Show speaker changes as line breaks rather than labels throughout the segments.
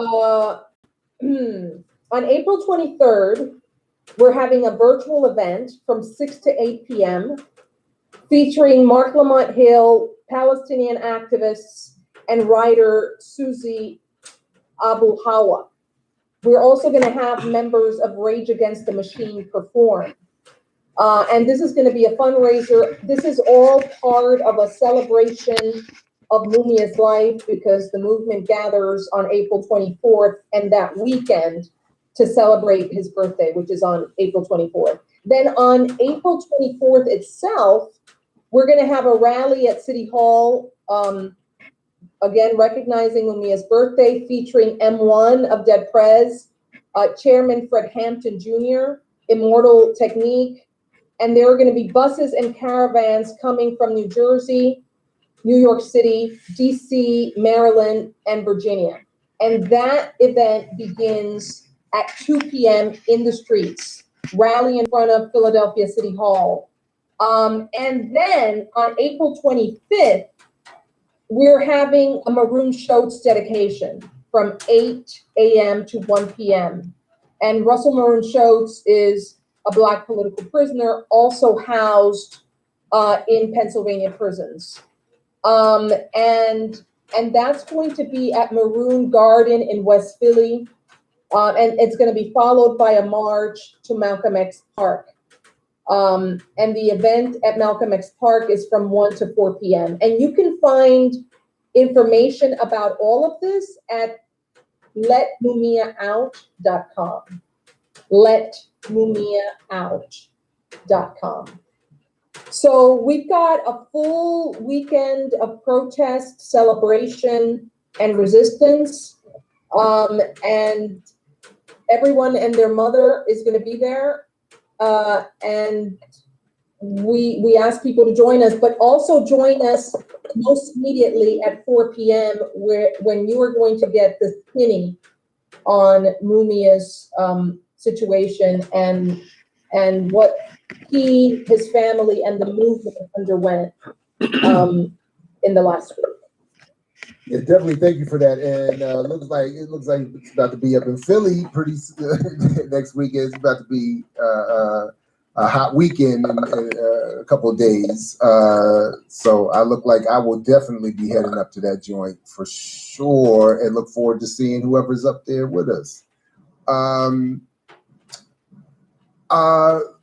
Uh, on April 23rd, we're having a virtual event from 6 to 8 p.m. featuring Mark Lamont Hill, Palestinian activists, and writer Susie Abu Hawa. We're also going to have members of Rage Against the Machine perform. And this is going to be a fundraiser. This is all part of a celebration of Mumia's life, because the movement gathers on April 24th and that weekend to celebrate his birthday, which is on April 24th. Then on April 24th itself, we're going to have a rally at City Hall, again, recognizing Mumia's birthday, featuring M1 of Dead Prez, Chairman Fred Hampton Jr., Immortal Technique, and there are going to be buses and caravans coming from New Jersey, New York City, DC, Maryland, and Virginia. And that event begins at 2 p.m. in the streets, rally in front of Philadelphia City Hall. And then on April 25th, we're having a Maroon Shoats dedication from 8 a.m. to 1 p.m. And Russell Maroon Shoats is a Black political prisoner, also housed in Pennsylvania prisons. And that's going to be at Maroon Garden in West Philly. And it's going to be followed by a march to Malcolm X Park. And the event at Malcolm X Park is from 1 to 4 p.m. And you can find information about all of this at letmumiaout.com. letmumiaout.com. So we've got a full weekend of protest, celebration, and resistance. And everyone and their mother is going to be there. And we ask people to join us, but also join us most immediately at 4 p.m. when you are going to get the skinny on Mumia's situation and what he, his family, and the movement underwent in the last week.
Yeah, definitely. Thank you for that. And it looks like it's about to be up in Philly pretty next week. It's about to be a hot weekend in a couple of days. So I look like I will definitely be heading up to that joint for sure, and look forward to seeing whoever's up there with us.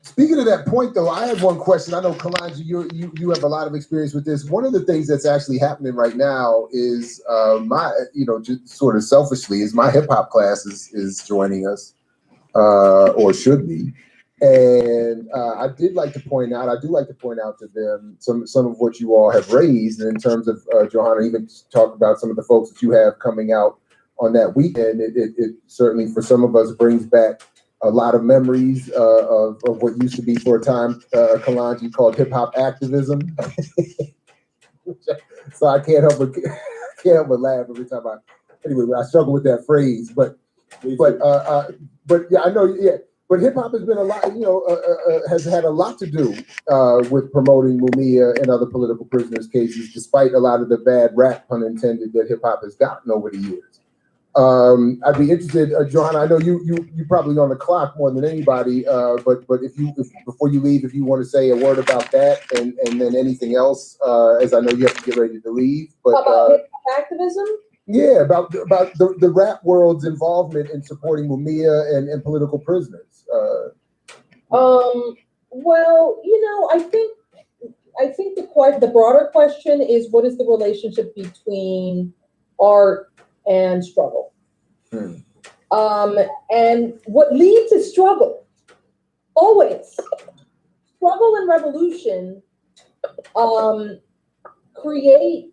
Speaking of that point, though, I have one question. I know, Kalonji, you have a lot of experience with this. One of the things that's actually happening right now is just sort of selfishly, is my hip hop class is joining us, or should be. And I do like to point out to them some of what you all have raised, and in terms of Johanna, even talk about some of the folks that you have coming out on that weekend. It certainly, for some of us, brings back a lot of memories of what used to be for a time, Kalonji, called hip hop activism. So I can't help but laugh every time I struggle with that phrase. But yeah, I know, yeah. But hip hop has been a lot, has had a lot to do with promoting Mumia and other political prisoners' cases, despite a lot of the bad rap, pun intended, that hip hop has gotten over the years. I'd be interested, Johanna. I know you probably on the clock more than anybody, but if before you leave, if you want to say a word about that, and then anything else, as I know you have to get ready to leave. But
about hip hop activism.
Yeah, about the rap world's involvement in supporting Mumia and political prisoners.
Well, I think the broader question is, what is the relationship between art and struggle? And what leads to struggle, always struggle and revolution, create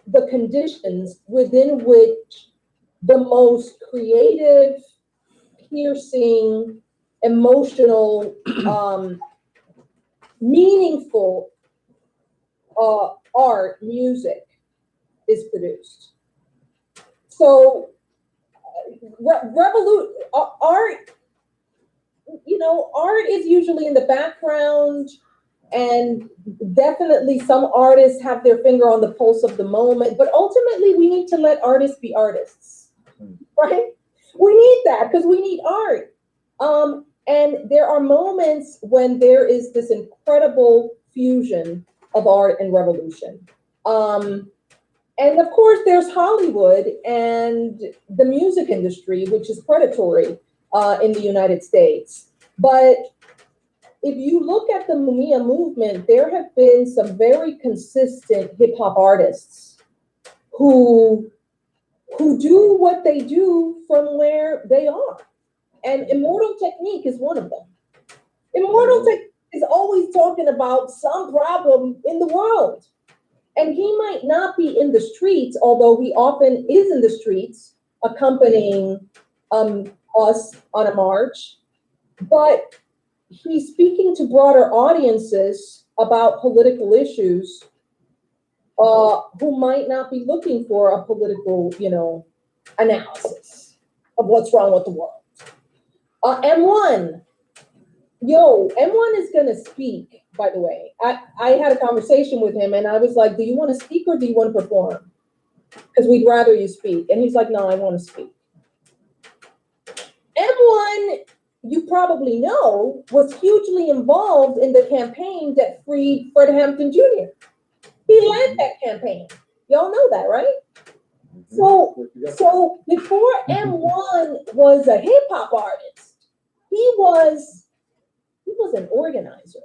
the conditions within which the most creative, piercing, emotional, meaningful art, music is produced. So art, art is usually in the background, and definitely some artists have their finger on the pulse of the moment, but ultimately we need to let artists be artists. right? We need that because we need art. And there are moments when there is this incredible fusion of art and revolution. And of course, there's Hollywood and the music industry, which is predatory in the United States. But if you look at the Mumia movement, there have been some very consistent hip hop artists who do what they do from where they are. And Immortal Technique is one of them. Immortal Technique is always talking about some problem in the world. And he might not be in the streets, although he often is in the streets accompanying us on a march. But he's speaking to broader audiences about political issues who might not be looking for a political, analysis of what's wrong with the world. M1, M1 is going to speak, by the way. I had a conversation with him and I was like, do you want to speak or do you want to perform? Because we'd rather you speak. And he's like, no, I want to speak. M1, you probably know, was hugely involved in the campaign that freed Fred Hampton Jr. He led that campaign. Y'all know that, right? So before M1 was a hip hop artist, he was an organizer.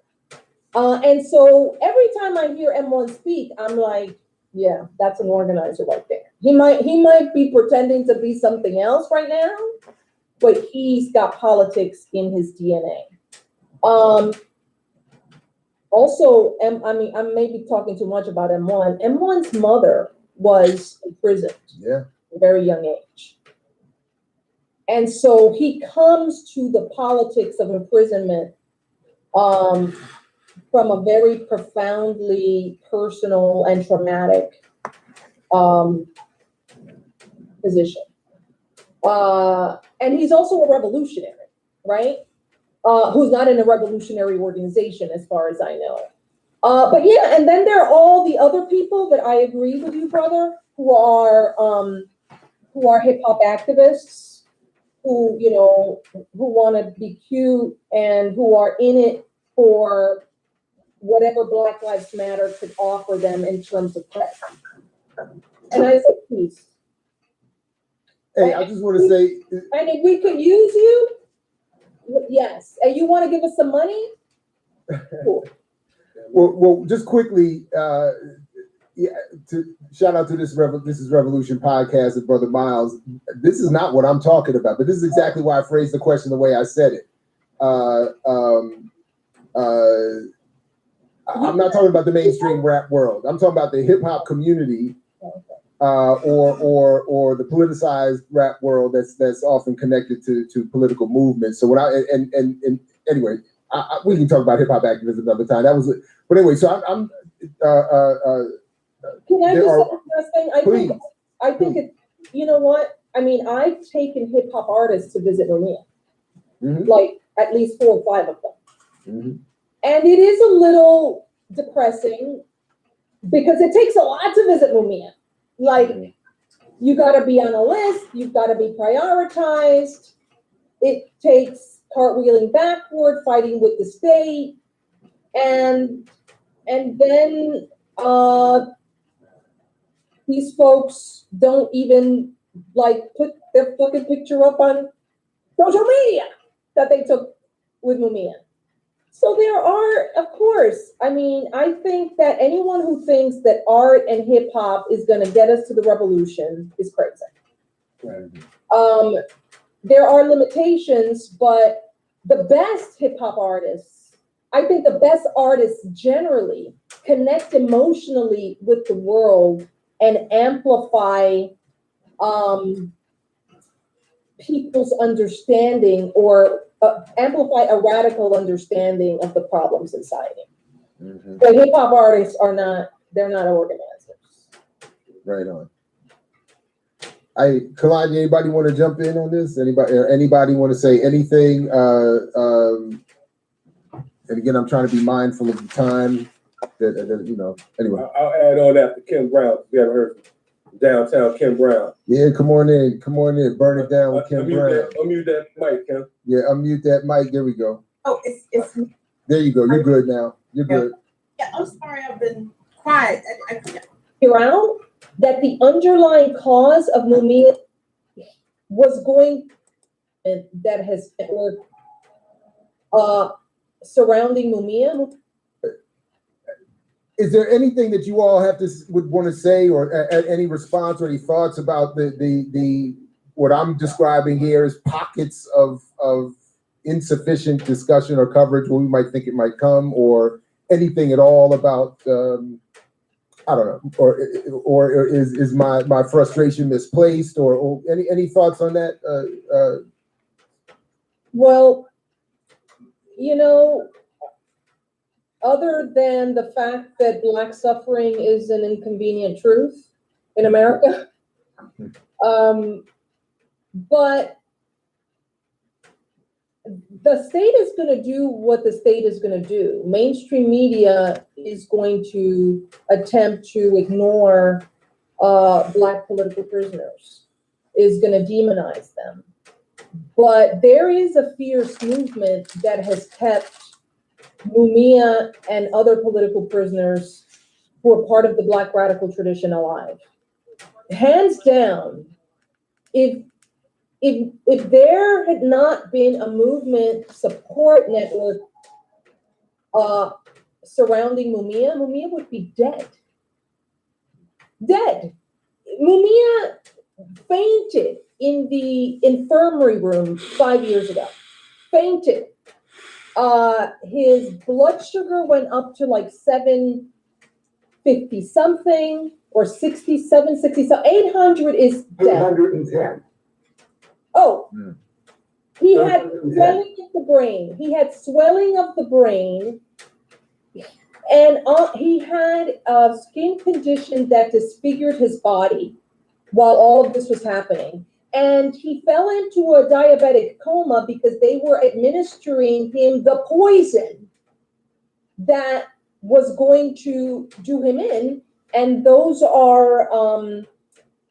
And so every time I hear M1 speak, I'm like, yeah, that's an organizer right there. He might be pretending to be something else right now, but he's got politics in his DNA. Also, I may be talking too much about M1. M1's mother was imprisoned at a very young age. And so he comes to the politics of imprisonment from a very profoundly personal and traumatic position. And he's also a revolutionary, right? Who's not in a revolutionary organization, as far as I know. But yeah, and then there are all the other people that I agree with you, brother, who are hip hop activists, who want to be cute and who are in it for whatever Black Lives Matter could offer them in terms of press. And I said, please.
Hey, I just want to say,
and if we could use you, yes. And you want to give us some money? Cool.
Well, just quickly, to shout out to this is Revolution podcast with Brother Miles. This is not what I'm talking about, but this is exactly why I phrased the question the way I said it. I'm not talking about the mainstream rap world. I'm talking about the hip hop community, or the politicized rap world that's often connected to political movements. So and anyway, we can talk about hip hop activism another time. That was it. But anyway, so I'm.
Can I just say one last thing? I think it. You know what? I mean, I've taken hip hop artists to visit Mumia, like at least 4 or 5 of them, and it is a little depressing because it takes a lot to visit Mumia. Like, you got to be on a list, you've got to be prioritized. It takes cartwheeling backward, fighting with the state, and then these folks don't even put their fucking picture up on social media that they took with Mumia. So there are, of course, I think that anyone who thinks that art and hip hop is going to get us to the revolution is crazy. Right. There are limitations, but the best hip hop artists, I think the best artists generally connect emotionally with the world and amplify people's understanding or amplify a radical understanding of the problems in society. The hip hop artists they're not organizers.
Right on. Kalani, anybody want to jump in on this? Anybody want to say anything? And again, I'm trying to be mindful of the time. Anyway.
I'll add on after Kim Brown. We haven't heard. downtown Kim Brown.
Yeah, come on in, burn it down with Kim Brown.
Unmute that mic, Kim.
Yeah, unmute that mic. There we go.
Oh, it's
There you go. You're good now. You're good.
yeah. I'm sorry, I've been quiet.
Figure out that the underlying cause of Mumia was going, and that has surrounding Mumia.
Is there anything that you all would want to say, or any response or any thoughts about the what I'm describing here as pockets of insufficient discussion or coverage where we might think it might come, or anything at all about I don't know, or is my frustration misplaced, or any thoughts on that?
Well, you know, other than the fact that Black suffering is an inconvenient truth in America, but the state is going to do what the state is going to do. Mainstream media is going to attempt to ignore Black political prisoners, is going to demonize them. But there is a fierce movement that has kept Mumia and other political prisoners who are part of the Black radical tradition alive. Hands down, if there had not been a movement support network surrounding Mumia, Mumia would be dead. Dead. Mumia fainted in the infirmary room 5 years ago. Fainted. His blood sugar went up to like 750 something or 67, 60 something. 800 is dead.
810.
Oh, he had swelling of the brain. He had swelling of the brain, and he had a skin condition that disfigured his body while all of this was happening. And he fell into a diabetic coma because they were administering him the poison that was going to do him in. And those are,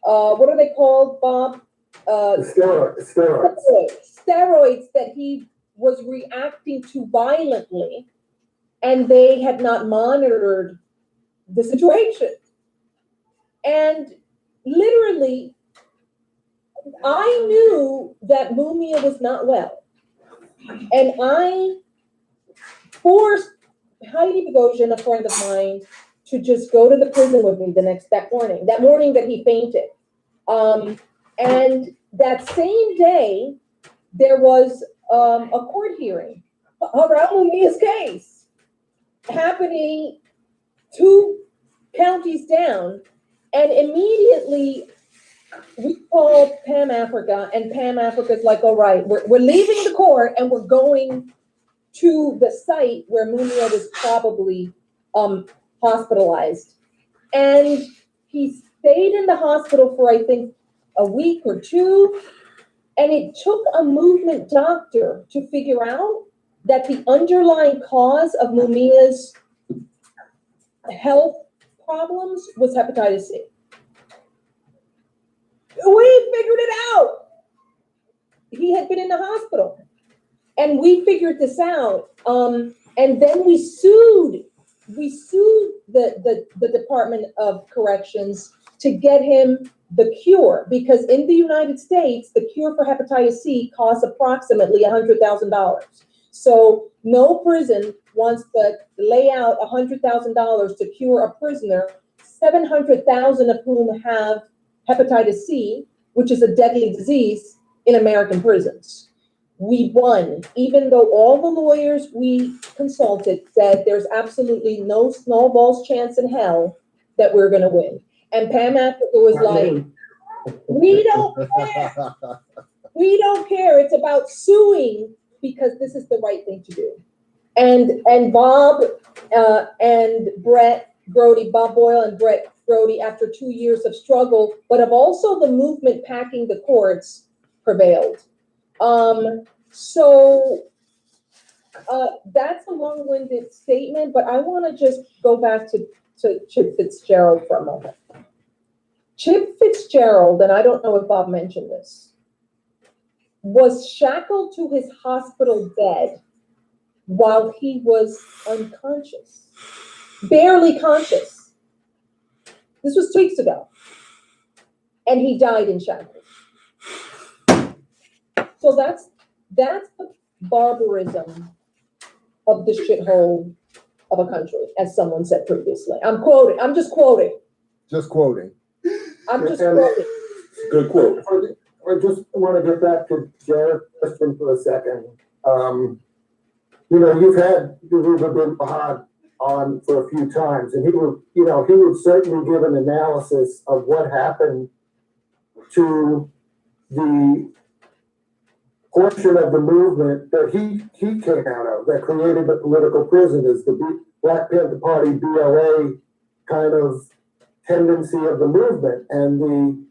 what are they called, Bob?
Steroids.
Steroids that he was reacting to violently, and they had not monitored the situation. And literally, I knew that Mumia was not well, and I forced Heidi Bogosian, a friend of mine, to just go to the prison with me that morning that he fainted. And that same day, there was a court hearing around Mumia's case happening 2 counties down, and immediately we called Pam Africa, and Pam Africa's like, all right, we're leaving the court and we're going to the site where Mumia was probably hospitalized. And he stayed in the hospital for, I think, a week or 2. And it took a movement doctor to figure out that the underlying cause of Mumia's health problems was hepatitis C. We figured it out. He had been in the hospital. And we figured this out. And then we sued the Department of Corrections to get him the cure, because in the United States, the cure for hepatitis C costs approximately $100,000. So no prison wants to lay out $100,000 to cure a prisoner, 700,000 of whom have hepatitis C, which is a deadly disease in American prisons. We won, even though all the lawyers we consulted said there's absolutely no snowball's chance in hell that we're going to win. And Pam Africa was like, we don't care. We don't care. It's about suing because this is the right thing to do. And Bob and Brett Brody, Bob Boyle and Brett Brody, after 2 years of struggle, but of also the movement packing the courts, prevailed. So that's a long-winded statement, but I want to just go back to Chip Fitzgerald for a moment. Chip Fitzgerald, and I don't know if Bob mentioned this, was shackled to his hospital bed while he was unconscious, barely conscious. This was 2 weeks ago. And he died in shackles. So that's the barbarism of the shithole of a country, as someone said previously. I'm just quoting.
Just quoting.
I'm just quoting.
Good quote.
I just want to get back to Jared's question for a second. You know, you've had Yaruba bin Fahad on for a few times, and he would certainly give an analysis of what happened to the portion of the movement that he came out of, that created the political prisoners, the Black Panther Party, BLA kind of tendency of the movement, and the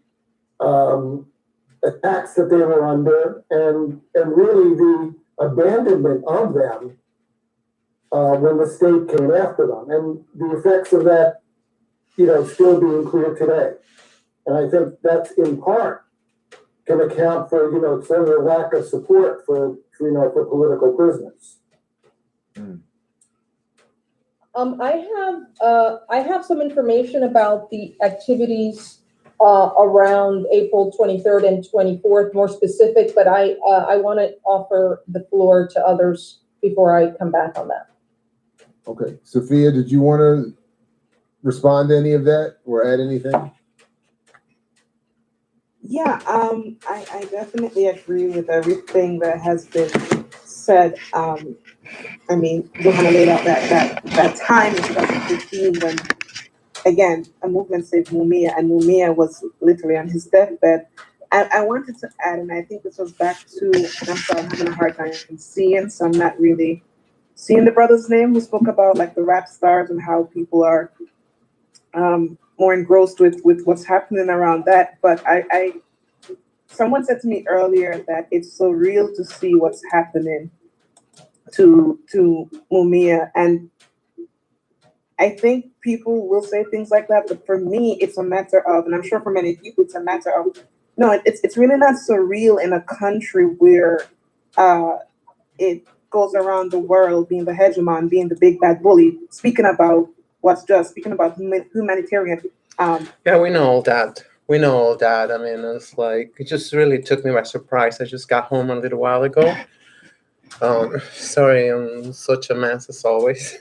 attacks that they were under, and really the abandonment of them when the state came after them, and the effects of that, you know, still being clear today. And I think that's in part can account for, you know, some of the lack of support for political prisoners.
I have some information about the activities around April 23rd and 24th, more specific, but I want to offer the floor to others before I come back on that.
Okay, Sophia, did you want to respond to any of that or add anything?
Yeah, I definitely agree with everything that has been said. I mean, Johanna laid out that time in 2015 when, again, a movement saved Mumia, and Mumia was literally on his deathbed. I wanted to add, and I think this was back to, and I'm sorry, I'm having a hard time seeing, so I'm not really seeing the brother's name who spoke about like the rap stars and how people are more engrossed with what's happening around that. But someone said to me earlier that it's so real to see what's happening to Mumia, and I think people will say things like that, but for me, it's a matter of, and I'm sure for many people, it's a matter of, no, it's really not so real in a country where it goes around the world being the hegemon, being the big bad bully, speaking about what's just, speaking about humanitarian.
Yeah, we know all that. We know all that. I mean, it's like, it just really took me by surprise. I just got home a little while ago. Sorry, I'm such a mess as always.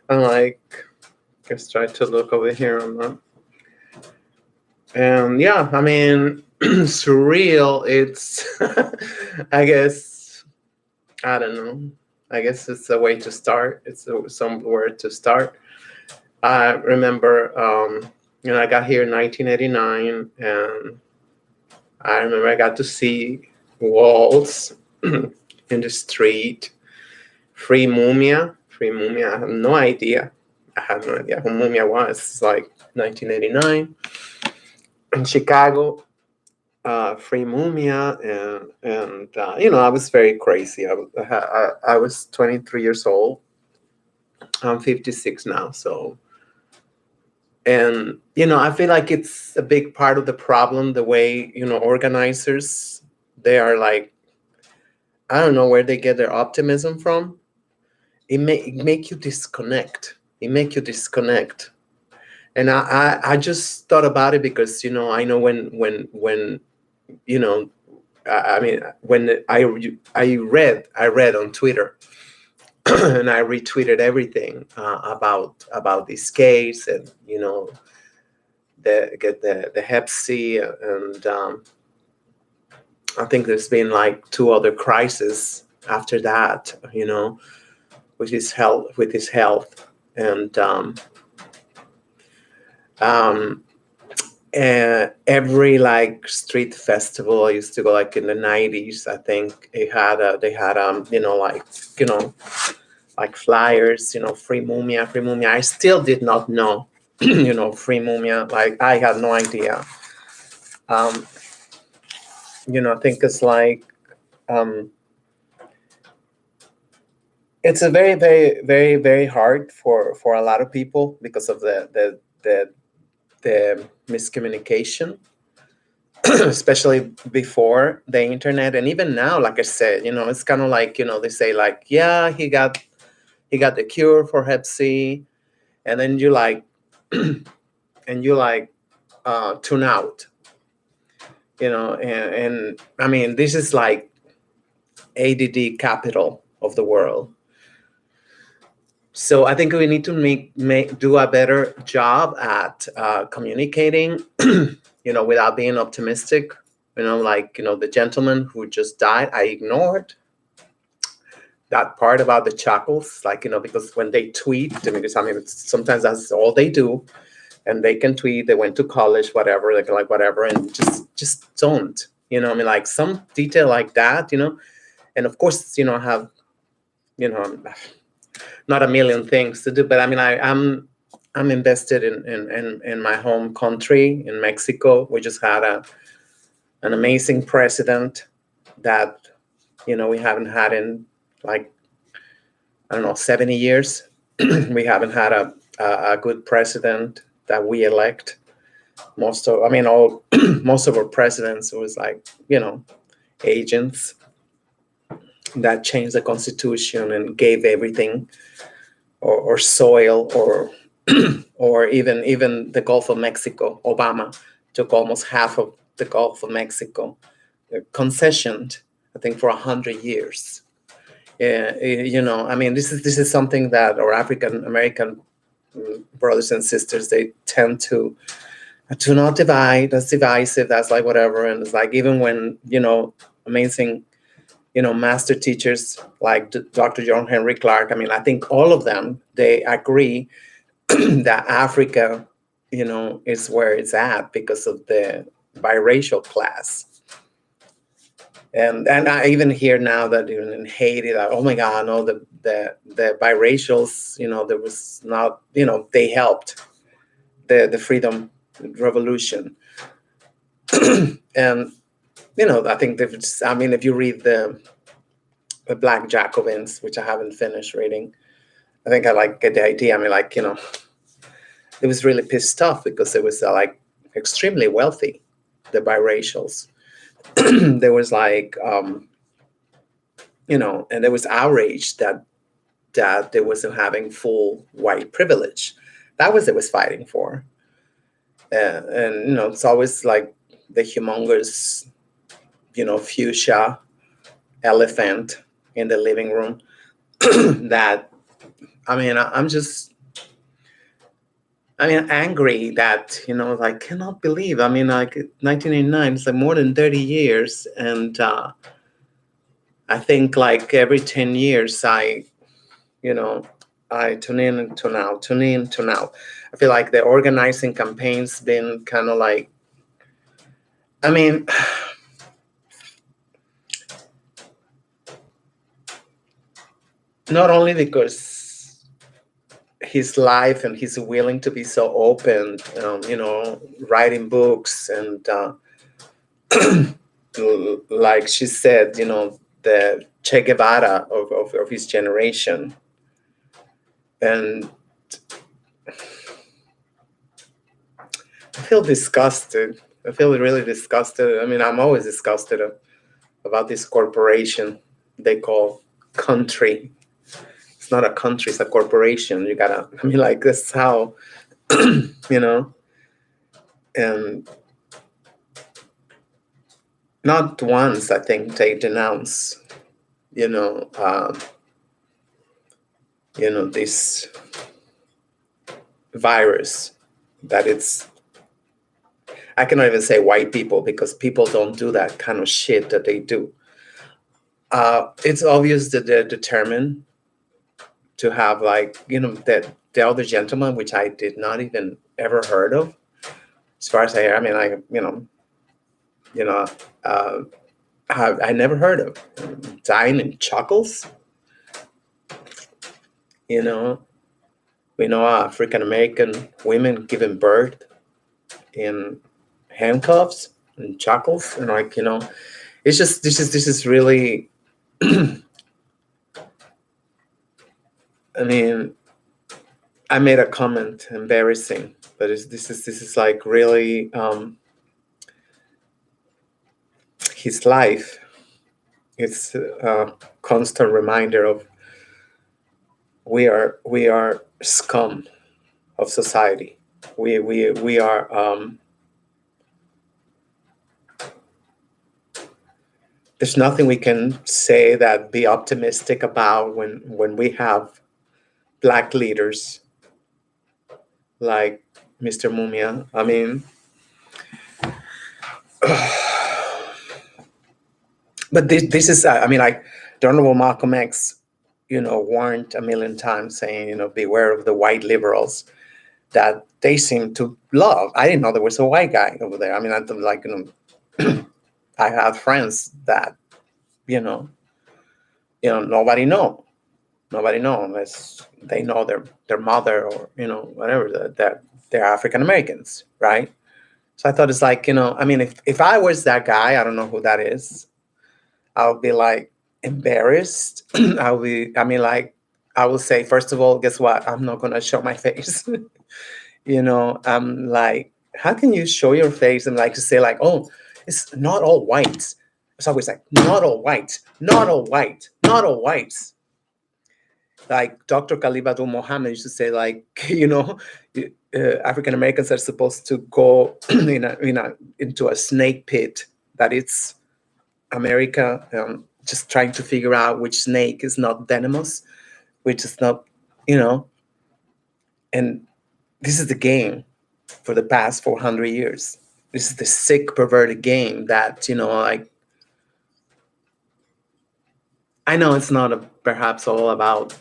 I'm like, just try to look over here. I'm not. And yeah, I mean, surreal. It's, I guess, I don't know. I guess it's a way to start. It's somewhere to start. I remember, I got here in 1989, and I remember I got to see walls in the street. Free Mumia. I have no idea. I had no idea who Mumia was. It's like 1989 in Chicago. Free Mumia, and I was very crazy. I was 23 years old. I'm 56 now, so. And, I feel like it's a big part of the problem, the way, organizers, they are like, I don't know where they get their optimism from. It make you disconnect. And I just thought about it because, I know when I mean, when I read on Twitter and I retweeted everything about this case, and the Hep C, and I think there's been like 2 other crises after that, with his health, and every like street festival I used to go, like in the 90s, I think they had like flyers, Free Mumia. I still did not know, Free Mumia. Like, I had no idea. I think it's like, it's a very, very, very, very hard for a lot of people because of the the miscommunication, especially before the internet, and even now, like I said, it's kind of like, they say like, yeah, he got the cure for Hep C, and then you like, and you like tune out, and I mean, this is like ADD capital of the world. So I think we need to do a better job at communicating, without being optimistic. Like, the gentleman who just died, I ignored that part about the chuckles, like, because when they tweet, sometimes that's all they do, and they can tweet, they went to college, whatever, they can like whatever, and just don't, like some detail like that, and of course, I have, not a million things to do, but I mean, I'm invested in my home country, in Mexico. We just had an amazing president that, we haven't had in like, I don't know, 70 years. We haven't had a good president that we elect. Most of our presidents was like, agents that changed the constitution and gave everything, or soil, or even the Gulf of Mexico. Obama took almost half of the Gulf of Mexico, concessioned, I think, for 100 years. I mean, this is something that our African American brothers and sisters, they tend to not divide. That's divisive. That's like whatever. And it's like, even when amazing master teachers like Dr. John Henry Clark, I mean, I think all of them, they agree that Africa, is where it's at because of the biracial class. And I even hear now that even in Haiti, that, oh my God, no, the biracials, there was not, they helped the freedom revolution. And, I think if you read the Black Jacobins, which I haven't finished reading, I think I like get the idea. I mean, like, it was really pissed off because it was like extremely wealthy, the biracials. There was like, and there was outrage that they wasn't having full white privilege. That was it was fighting for. And it's always like the humongous, fuchsia elephant in the living room that, I mean, I'm just, angry that, I cannot believe, like 1989, it's like more than 30 years. And I think like every 10 years, I tune in and tune out, tune in, tune out. I feel like the organizing campaign's been kind of like, not only because his life and he's willing to be so open, writing books and like she said, the Che Guevara of his generation. And I feel disgusted. I feel really disgusted. I'm always disgusted about this corporation they call country. It's not a country, it's a corporation. You gotta, like, that's how, and not once, I think, they denounce, this virus, that it's, I cannot even say white people because people don't do that kind of shit that they do. It's obvious that they're determined to have, like, that the other gentleman, which I did not even ever heard of, as far as I hear. I never heard of dying in chuckles. We know African American women giving birth in handcuffs and chuckles, and it's just this is really. I made a comment, embarrassing, but this is like really his life. It's a constant reminder of we are scum of society. We are. There's nothing we can say that be optimistic about when we have Black leaders like Mr. Mumia. I mean, but this is, I mean, like the Honorable Malcolm X, warned a million times saying, beware of the white liberals that they seem to love. I didn't know there was a white guy over there. I mean, I like, I have friends that, nobody know unless they know their mother or, whatever, that they're African Americans, right? So I thought it's like, I mean, if I was that guy, I don't know who that is, I would be like embarrassed. I will say, first of all, guess what? I'm not going to show my face. I'm like, how can you show your face and like to say like, oh, it's not all white. It's always like, not all white, not all white, not all whites. Like Dr. Khalid Abdul Mohammed used to say, like, African Americans are supposed to go into a snake pit, that it's America just trying to figure out which snake is not venomous, which is not, and this is the game for the past 400 years. This is the sick, perverted game that, like, I know it's not perhaps all about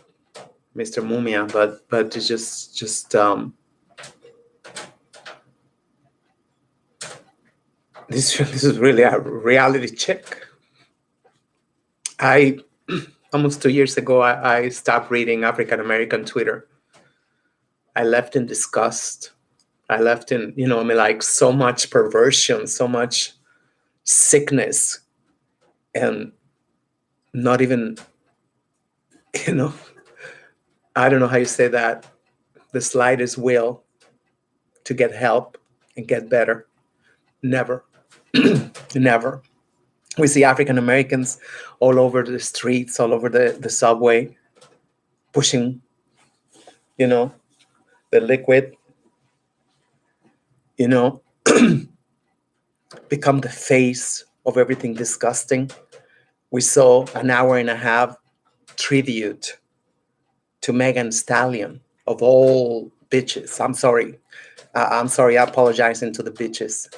Mr. Mumia, but it's just this is really a reality check. I almost 2 years ago, I stopped reading African American Twitter. I left in disgust. I left in, I mean, like so much perversion, so much sickness, and not even, I don't know how you say that, the slightest will to get help and get better. Never, never. We see African Americans all over the streets, all over the subway, pushing, the liquid, become the face of everything disgusting. We saw an hour and a half tribute to Megan Stallion, of all bitches. I'm sorry, I apologizing to the bitches.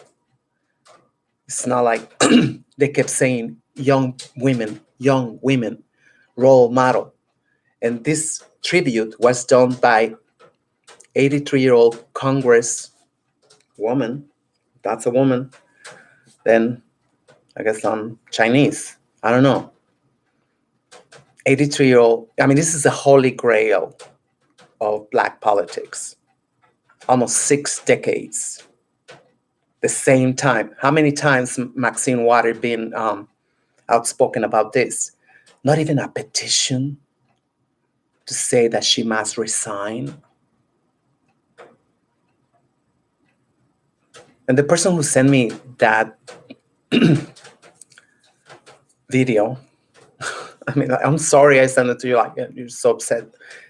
It's not like they kept saying young women, role model. And this tribute was done by 83-year-old Congress woman. That's a woman. Then I guess I'm Chinese. I don't know. 83-year-old. I mean, this is the holy grail of Black politics. Almost 6 decades. The same time. How many times Maxine Waters been outspoken about this? Not even a petition to say that she must resign. And the person who sent me that video, I mean, I'm sorry I sent it to you. Like, you're so upset.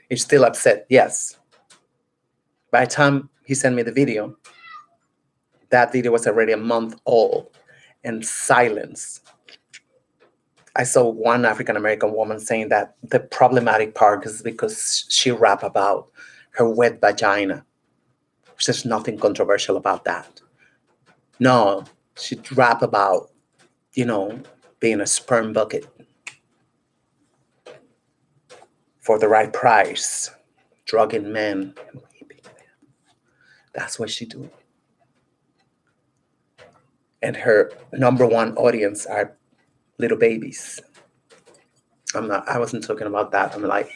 You're still upset. Yes. By the time he sent me the video, that video was already a month old, and silence. I saw one African American woman saying that the problematic part is because she rap about her wet vagina. There's nothing controversial about that. No, she rap about, being a sperm bucket for the right price, drugging men. That's what she do. And her number one audience are little babies. I wasn't talking about that. I'm like,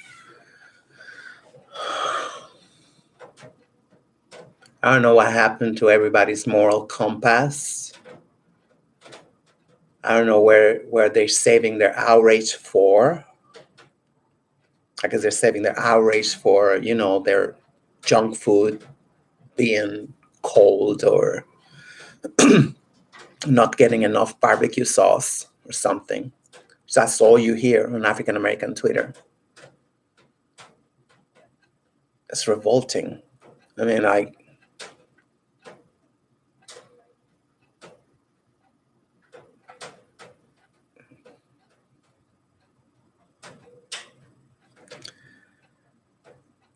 I don't know what happened to everybody's moral compass. I don't know where they're saving their outrage for. I guess they're saving their outrage for, their junk food being cold or not getting enough barbecue sauce or something. So that's all you hear on African American Twitter. It's revolting. I mean,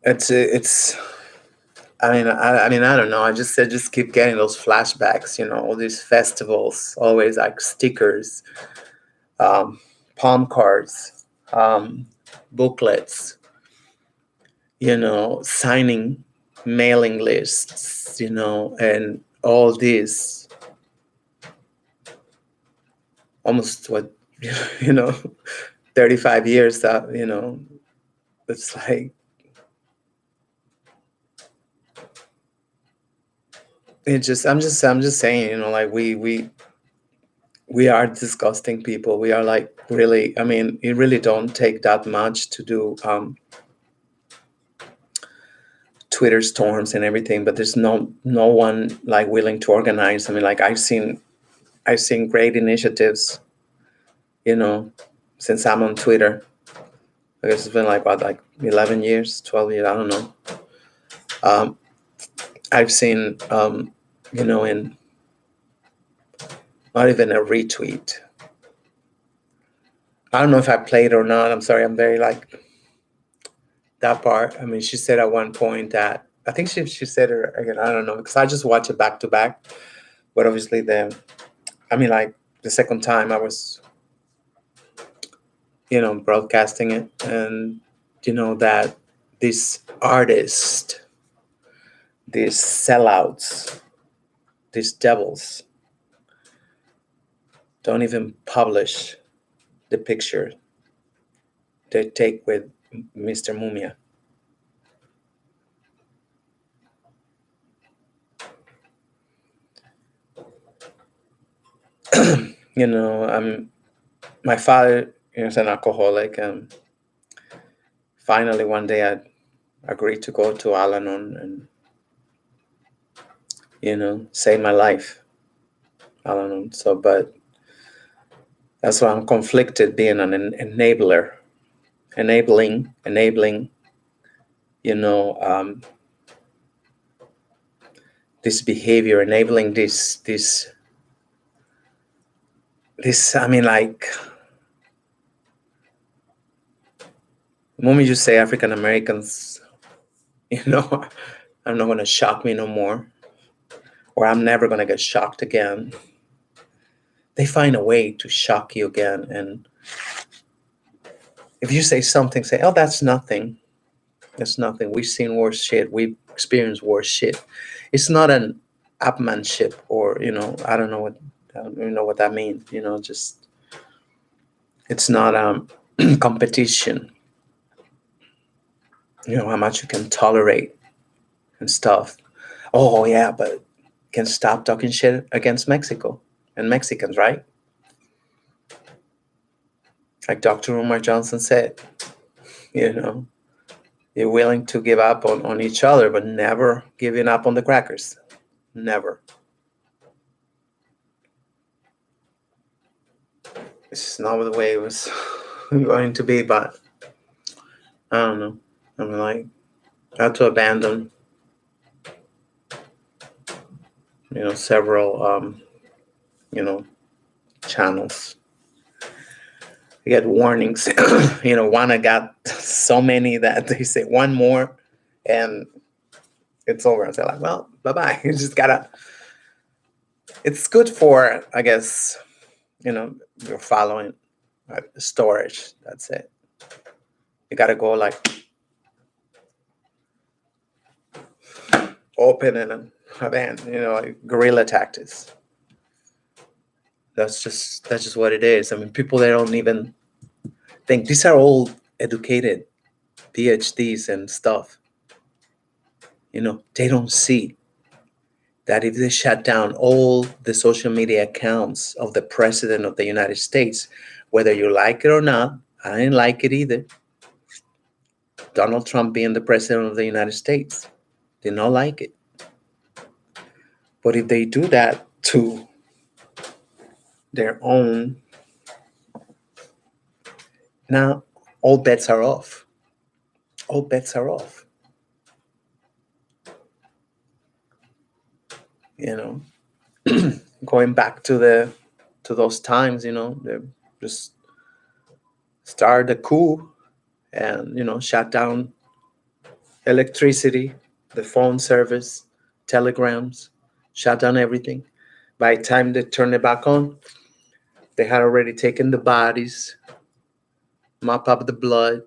it's. I mean, I don't know. I just keep getting those flashbacks. All these festivals, always like stickers, palm cards, booklets. Signing mailing lists. And all this. Almost 35 years that it's like. I'm just saying, like we are disgusting people. We are like really, I mean, it really don't take that much to do Twitter storms and everything, but there's no one like willing to organize. I mean, like I've seen great initiatives, since I'm on Twitter. I guess it's been like 11 years, 12 years, I don't know. I've seen in not even a retweet. I don't know if I played or not. I'm sorry. I'm very like that part. I mean, she said at one point that I think she said it again. I don't know because I just watch it back to back. But obviously, the second time I was, broadcasting it, and that these artists, these sellouts, these devils, don't even publish the picture they take with Mr. Mumia. My father is an alcoholic, and finally one day I agreed to go to Al-Anon and save my life. Al-Anon. So, but that's why I'm conflicted being an enabler, enabling, this behavior, enabling this. I mean, like, the moment you say African Americans, are not going to shock me no more, or I'm never going to get shocked again. They find a way to shock you again. And if you say something, say, oh, that's nothing. That's nothing. We've seen worse shit. We've experienced worse shit. It's not an upmanship or, I don't even know what that means. Just, it's not competition. How much you can tolerate and stuff. Oh, yeah, but can stop talking shit against Mexico and Mexicans, right? Like Dr. Umar Johnson said, you're willing to give up on each other, but never giving up on the crackers. Never. It's not the way it was going to be, but I don't know. I mean, like, I had to abandon, several, channels. I get warnings. One, I got so many that they say one more and it's over. And they're like, well, bye-bye. You just gotta, it's good for, I guess, you're following storage. That's it. You gotta go like open and abandon, like guerrilla tactics. That's just what it is. I mean, people, they don't even think. These are all educated PhDs and stuff. They don't see that if they shut down all the social media accounts of the president of the United States, whether you like it or not, I didn't like it either. Donald Trump being the president of the United States. They not like it. But if they do that to their own, now all bets are off. All bets are off. You know, going back to those times, you know, they just started a coup and, you know, shut down electricity, the phone service, telegrams, shut down everything. By the time they turned it back on, they had already taken the bodies, mop up the blood.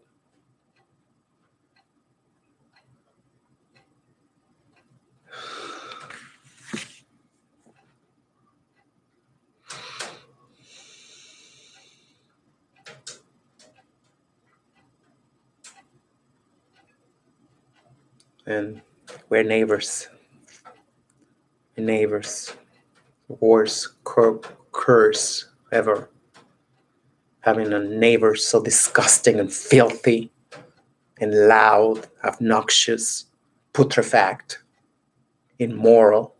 And we're neighbors. Neighbors. Worst curse ever. Having a neighbor so disgusting and filthy and loud, obnoxious, putrefact, immoral.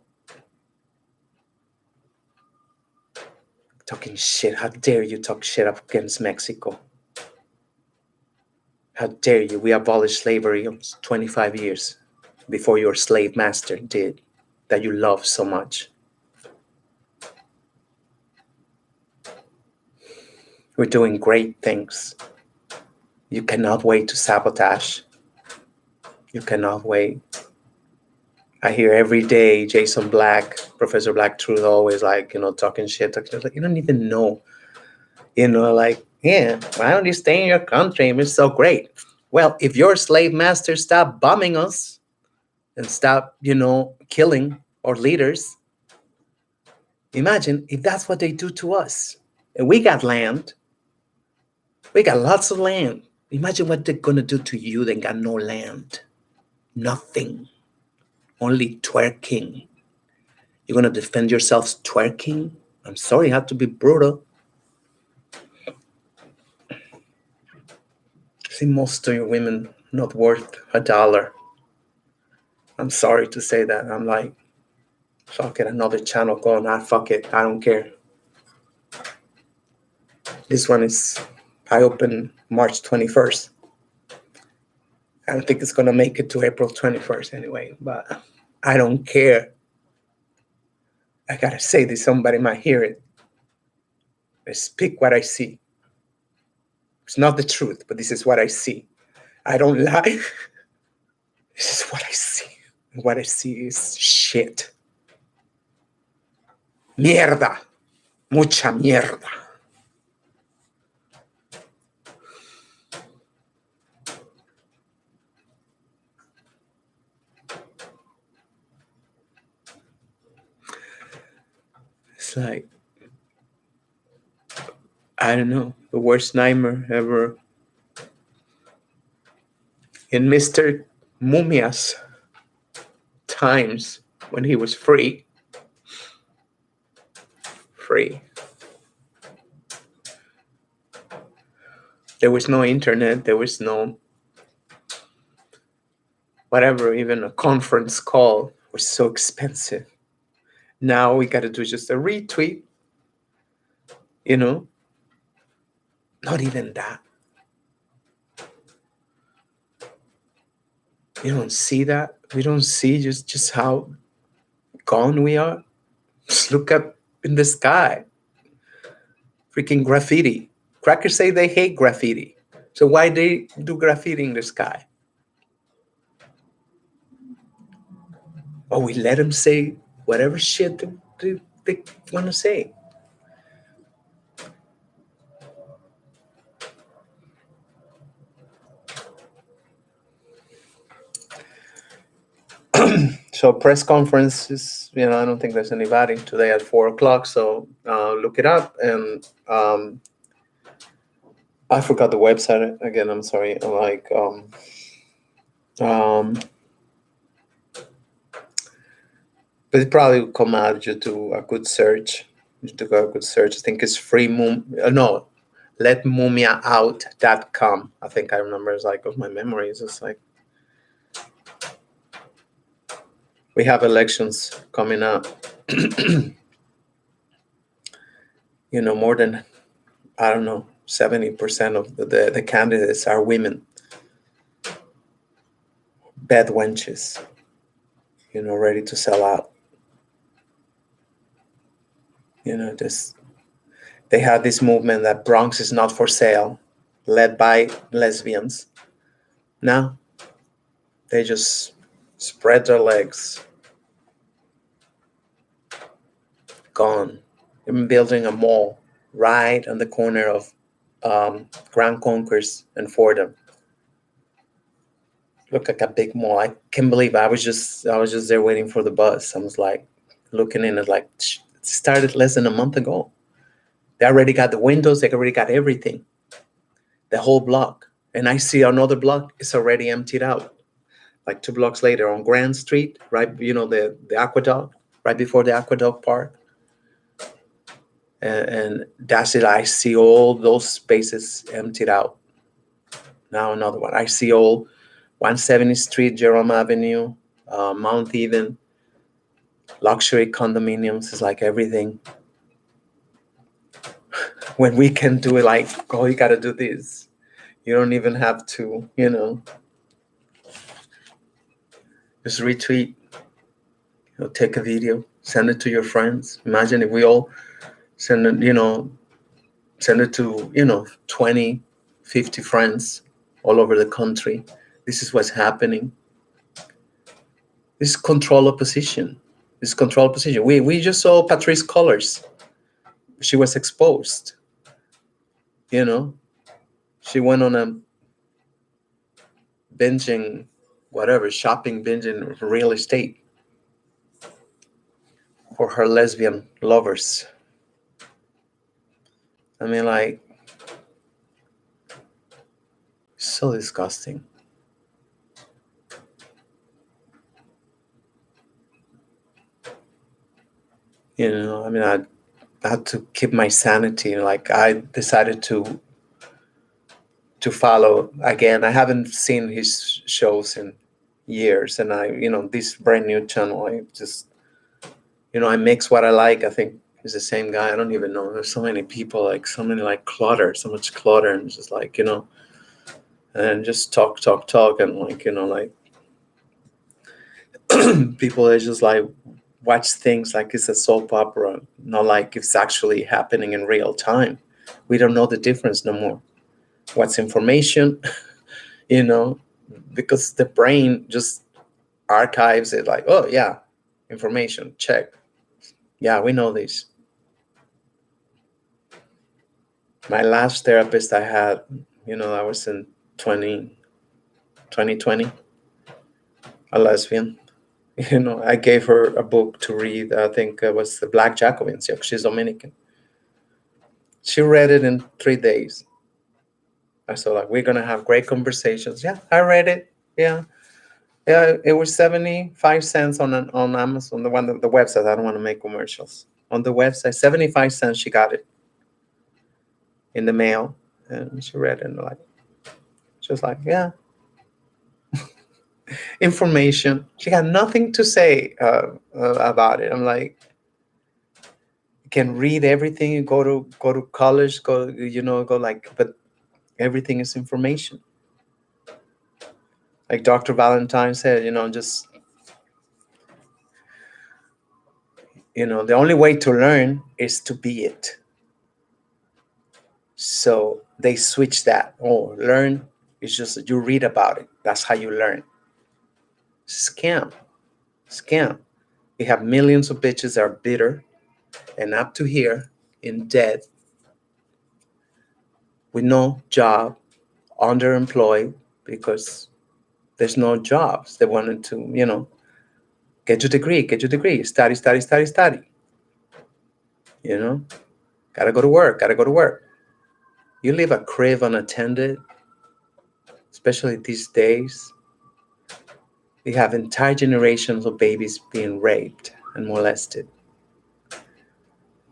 Talking shit. How dare you talk shit up against Mexico? How dare you? We abolished slavery 25 years before your slave master did, that you love so much. We're doing great things. You cannot wait to sabotage. You cannot wait. I hear every day Jason Black, Professor Black Truth, always like, you know, talking shit. Like, you don't even know. You know, like, yeah, why don't you stay in your country? It's so great. Well, if your slave master stopped bombing us and stop, you know, killing our leaders, imagine if that's what they do to us. And we got land. We got lots of land. Imagine what they're going to do to you. They got no land. Nothing. Only twerking. You're going to defend yourselves twerking? I'm sorry, you have to be brutal. See, most of your women not worth $1. I'm sorry to say that. I'm like, fuck it, another channel going, fuck it, I don't care. This one is, I opened March 21st. I don't think it's going to make it to April 21st anyway, but I don't care. I got to say this, somebody might hear it. I speak what I see. It's not the truth, but this is what I see. I don't lie. This is what I see. What I see is shit. Mierda. Mucha mierda. It's like, I don't know, the worst nightmare ever. In Mr. Mumia's times, when he was free. There was no internet, there was no whatever, even a conference call was so expensive. Now we got to do just a retweet, you know? Not even that. You don't see that. We don't see just how gone we are. Just look up in the sky. Freaking graffiti. Crackers say they hate graffiti. So why they do graffiti in the sky? Or we let them say whatever shit they want to say. So press conferences, you know, I don't think there's anybody today at 4:00. So look it up. And I forgot the website again. I'm sorry. Like, but it probably will come out due to a good search. I think it's free letmumiaout.com. I think I remember. It's like, of my memory, it's just like, We have elections coming up. More than, I don't know, 70% of the candidates are women, bad wenches, ready to sell out. Just they had this movement that Bronx is not for sale, led by lesbians. Now they just spread their legs. Gone. I'm building a mall right on the corner of Grand Concourse and Fordham. Look like a big mall. I can't believe I was just there waiting for the bus. I was like looking in it like it started less than a month ago. They already got the windows, they already got everything. The whole block. And I see another block is already emptied out. Like 2 blocks later on Grand Street, right? The aqueduct, right before the aqueduct part. And that's it. I see all those spaces emptied out. Now another one. I see all 170th Street, Jerome Avenue, Mount Eden, luxury condominiums. Is like everything. When we can do it, like, oh, you got to do this. You don't even have to, just retweet, take a video, send it to your friends. Imagine if we all send it to, 20, 50 friends all over the country. This is what's happening. This is control opposition. We just saw Patrice Cullors. She was exposed. She went on a shopping binging real estate for her lesbian lovers. I mean, like, so disgusting. I had to keep my sanity. Like, I decided to follow again. I haven't seen his shows in years, and this brand new channel, I just, I mix what I like. I think he's the same guy. I don't even know. There's so many people, like so many, like so much clutter, and it's just like, and just talk, and like people are just like watch things like it's a soap opera, not like it's actually happening in real time. We don't know the difference no more. What's information, because the brain just archives it like, oh yeah, information, check. Yeah, we know this. My last therapist I had, I was in 2020, a lesbian. I gave her a book to read. I think it was The Black Jacobins. Yeah, she's Dominican. She read it in 3 days. I saw like, we're going to have great conversations. Yeah, I read it. Yeah. Yeah, it was 75 cents on Amazon, the website. I don't want to make commercials. On the website, 75 cents, she got it in the mail. And she read it and like, she was like, yeah. Information. She had nothing to say about it. I'm like, you can read everything. You go to college, go like, but everything is information. Like Dr. Valentine said, just, the only way to learn is to be it. So they switch that. Oh, learn is just that you read about it. That's how you learn. Scam. We have millions of bitches that are bitter and up to here in debt with no job, underemployed because there's no jobs. They wanted to, get your degree, study. Gotta go to work. You leave a crib unattended, especially these days. We have entire generations of babies being raped and molested.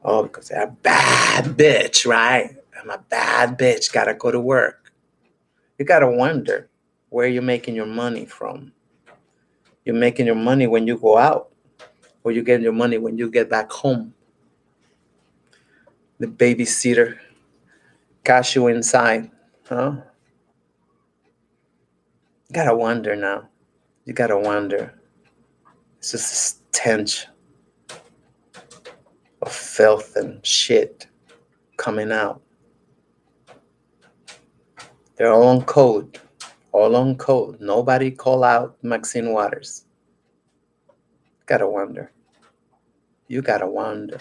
Oh, because they're a bad bitch, right? I'm a bad bitch, gotta go to work. You gotta wonder where you're making your money from. You're making your money when you go out, or you get your money when you get back home. The babysitter cash you inside, huh? You gotta wonder now. You gotta wonder. It's just a stench of filth and shit coming out. They're all on code. All on code. Nobody call out Maxine Waters. Gotta wonder. You gotta wonder.